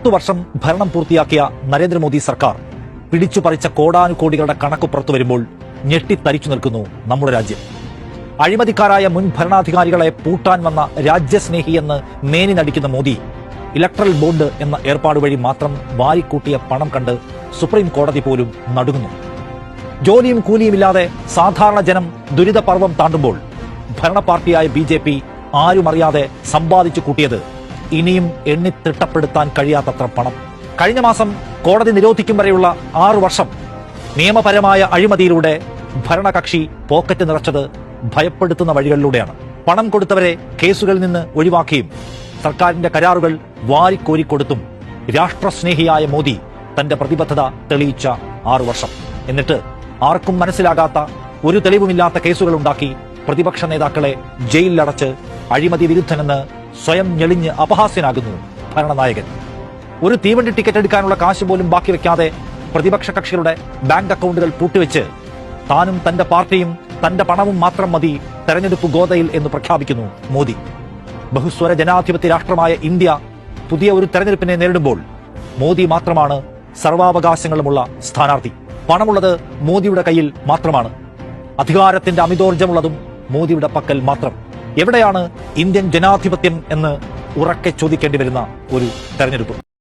10 വർഷം ഭരണം പൂർത്തിയാക്കിയ നരേന്ദ്രമോദി സർക്കാർ പിടിച്ചുപറിച്ച കോടാനുകോടികളുടെ കണക്ക് പുറത്തുവരുമ്പോൾ ഞെട്ടിത്തരിച്ചു നിൽക്കുന്നു നമ്മുടെ രാജ്യം. അഴിമതിക്കാരായ മുൻ ഭരണാധികാരികളെ പൂട്ടാൻ വന്ന രാജ്യസ്നേഹിയെന്ന് മേനി നടിക്കുന്ന മോദി ഇലക്ട്രൽ ബോണ്ട് എന്ന ഏർപ്പാട് വഴി മാത്രം വാരിക്കൂട്ടിയ പണം കണ്ട് സുപ്രീം കോടതി പോലും നടുങ്ങുന്നു. ജോലിയും കൂലിയുമില്ലാതെ സാധാരണ ജനം ദുരിതപർവം താണ്ടുമ്പോൾ ഭരണ പാർട്ടിയായ BJP ആരുമറിയാതെ സമ്പാദിച്ചു കൂട്ടിയത് ഇനിയും എണ്ണിത്തിട്ടപ്പെടുത്താൻ കഴിയാത്തത്ര പണം. കഴിഞ്ഞ മാസം കോടതി നിരോധിക്കും വരെയുള്ള 6 വർഷം നിയമപരമായ അഴിമതിയിലൂടെ ഭരണകക്ഷി പോക്കറ്റ് നിറച്ചത് ഭയപ്പെടുത്തുന്ന വഴികളിലൂടെയാണ്. പണം കൊടുത്തവരെ കേസുകളിൽ നിന്ന് ഒഴിവാക്കിയും സർക്കാരിന്റെ കരാറുകൾ വാരിക്കോരിക്കൊടുത്തും രാഷ്ട്രസ്നേഹിയായ മോദി തന്റെ പ്രതിബദ്ധത തെളിയിച്ച 6 വർഷം. എന്നിട്ട് ആർക്കും മനസ്സിലാകാത്ത ഒരു തെളിവുമില്ലാത്ത കേസുകൾ ഉണ്ടാക്കി പ്രതിപക്ഷ നേതാക്കളെ ജയിലിലടച്ച് അഴിമതി വിരുദ്ധനെന്ന് സ്വയം ഞെളിഞ്ഞ് അപഹാസ്യനാകുന്നു ഭരണനായകൻ. ഒരു തീവണ്ടി ടിക്കറ്റ് എടുക്കാനുള്ള കാശ് പോലും ബാക്കി വെക്കാതെ പ്രതിപക്ഷ കക്ഷികളുടെ ബാങ്ക് അക്കൗണ്ടുകൾ പൂട്ടിവെച്ച് താനും തന്റെ പാർട്ടിയും തന്റെ പണവും മാത്രം മതി തെരഞ്ഞെടുപ്പ് ഗോതയിൽ എന്ന് പ്രഖ്യാപിക്കുന്നു മോദി. ബഹുസ്വര ജനാധിപത്യ രാഷ്ട്രമായ ഇന്ത്യ പുതിയ ഒരു തെരഞ്ഞെടുപ്പിനെ നേരിടുമ്പോൾ മോദി മാത്രമാണ് സർവാവകാശങ്ങളുമുള്ള സ്ഥാനാർത്ഥി. പണമുള്ളത് മോദിയുടെ കയ്യിൽ മാത്രമാണ്. അധികാരത്തിന്റെ അമിതോർജ്ജമുള്ളതും മോദിയുടെ പക്കൽ മാത്രം. എവിടെയാണ് ഇന്ത്യൻ ജനാധിപത്യം എന്ന് ഉറക്കെ ചോദിക്കേണ്ടി വരുന്ന ഒരു തെരഞ്ഞെടുപ്പ്?